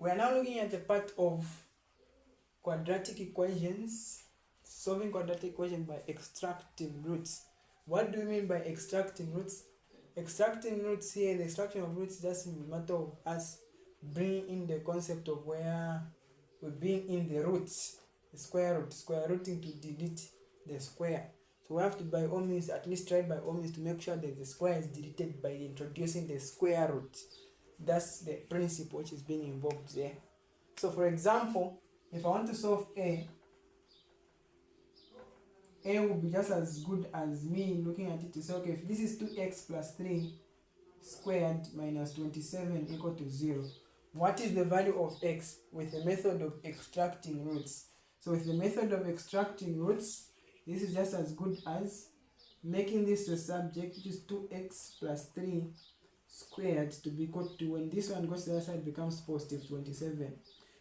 We are now looking at the part of quadratic equations, solving quadratic equation by extracting roots. What do we mean by extracting roots? Extracting roots here, the extraction of roots is just a matter of us bringing in the concept of where we bring in the roots, the square rooting to delete the square. So we have to by all means at least try by all means to make sure that the square is deleted by introducing the square root. That's the principle which is being involved there. So for example, if I want to solve A will be just as good as me looking at it to say, okay, if this is 2x plus 3 squared minus 27 equal to 0, what is the value of x with the method of extracting roots? So with the method of extracting roots, this is just as good as making this the subject, which is 2x plus 3 squared to be equal to, when this one goes to the other side, becomes positive 27.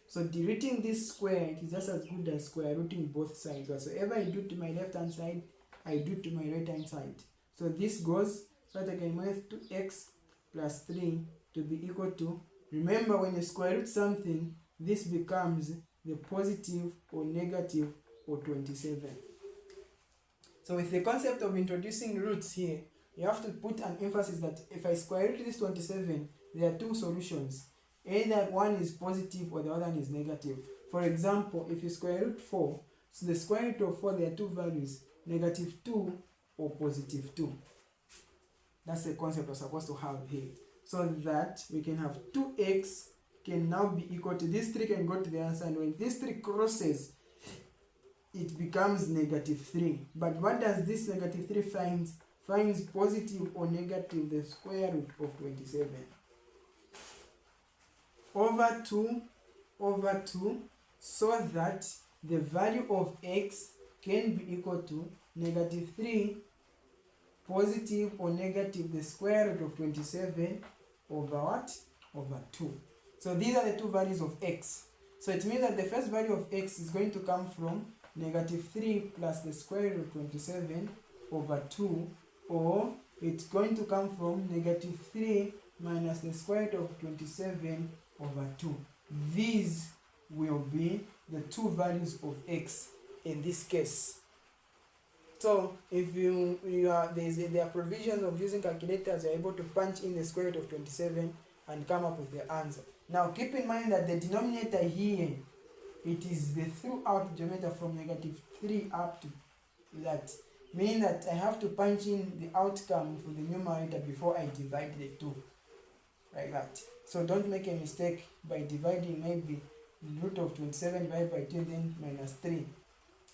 So deleting this square, it is just as good as square rooting both sides. Whatsoever I do to my left hand side, I do to my right hand side. So this goes so that I can make 2x plus 3 to be equal to, remember when you square root something, this becomes the positive or negative or 27. So with the concept of introducing roots here, you have to put an emphasis that if I square root this 27, there are two solutions. Either one is positive or the other one is negative. For example, if you square root 4, so the square root of 4, there are two values, negative 2 or positive 2. That's the concept we're supposed to have here. So that we can have 2x can now be equal to, this 3 can go to the other side. When this 3 crosses, it becomes negative 3. But what does this negative 3 find? Finds positive or negative the square root of 27. Over 2, so that the value of x can be equal to negative 3 positive or negative the square root of 27 over what? Over 2. So these are the two values of x. So it means that the first value of x is going to come from negative 3 plus the square root of 27 over 2, or it's going to come from negative 3 minus the square root of 27 over 2. These will be the two values of x in this case. So if there are provisions of using calculators, you're able to punch in the square root of 27 and come up with the answer. Now keep in mind that the denominator here, it is the throughout geometer from negative 3 up to that, meaning that I have to punch in the outcome for the numerator before I divide the 2, like that. So don't make a mistake by dividing maybe root of 27 divided by 2 then minus 3.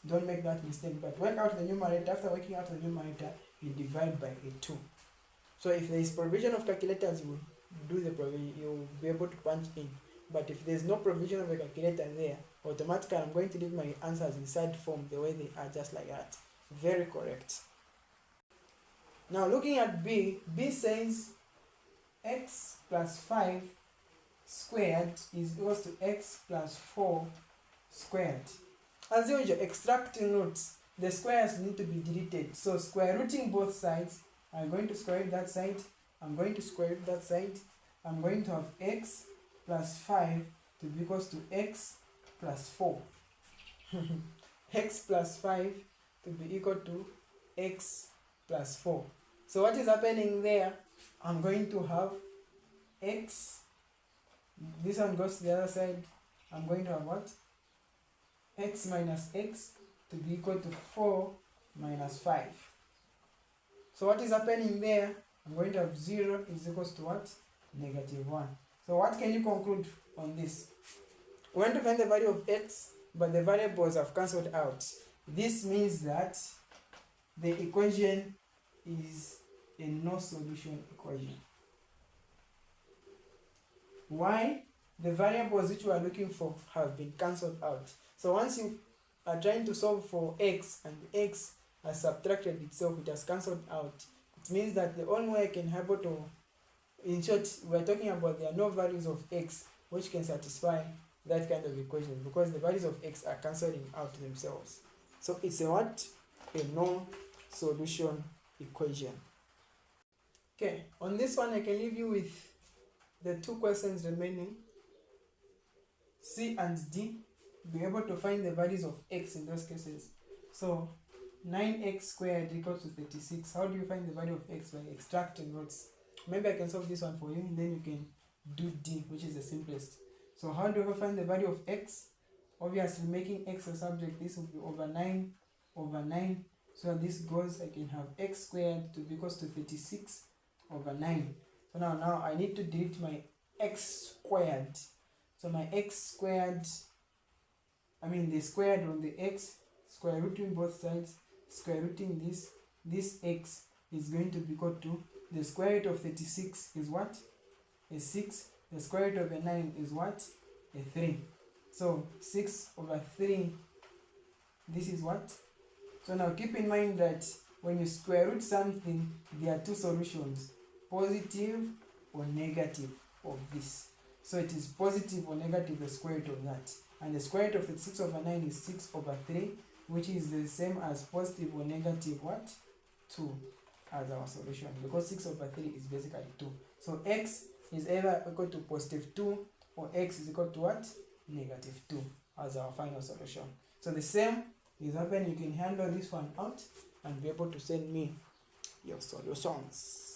Don't make that mistake, but work out the numerator. After working out the numerator, you divide by a 2. So if there is provision of calculators, you will do the provision, you will be able to punch in. But if there is no provision of a calculator there, automatically I'm going to leave my answers inside form the way they are, just like that. Very correct. Now looking at B says x plus 5 squared is equals to x plus 4 squared. As usual, extracting roots, the squares need to be deleted. So square rooting both sides, I'm going to square root that side, I'm going to square root that side, I'm going to have x plus 5 to be equals to x plus 4. X plus 5 to be equal to x plus 4. So what is happening there? I'm going to have x, this one goes to the other side, I'm going to have what? X minus x to be equal to 4 minus 5. So what is happening there? I'm going to have 0 is equals to what? Negative 1. So what can you conclude on this? We want to find the value of x, but the variables have cancelled out. This means that the equation is a no solution equation. Why? The variables which we are looking for have been cancelled out. So once you are trying to solve for x and x has subtracted itself, it has cancelled out. It means that the only way I can have to, in short, we are talking about there are no values of x which can satisfy that kind of equation, because the values of x are cancelling out themselves. So it's a what? A no solution equation. Okay, on this one I can leave you with the two questions remaining. C and D, be able to find the values of x in those cases. So 9x squared equals to 36. How do you find the value of x? By extracting roots. Maybe I can solve this one for you, and then you can do D, which is the simplest. So how do we find the value of x? Obviously, making x a subject, this will be over 9 over 9. So this goes, I can have x squared to be equals to 36 over 9. So now I need to delete my x squared. So my x squared, the squared on the x, square rooting both sides, square rooting this x is going to be equal to, the square root of 36 is what? A 6. The square root of a 9 is what? A 3. So 6 over 3, this is what? So now keep in mind that when you square root something, there are two solutions, positive or negative of this. So it is positive or negative, the square root of that. And the square root of 36 over 9 is 6 over 3, which is the same as positive or negative what? 2 as our solution, because 6 over 3 is basically 2. So x is either equal to positive 2 or x is equal to what? Negative 2 as our final solution. So the same is happening. You can handle this one out and be able to send me your solutions.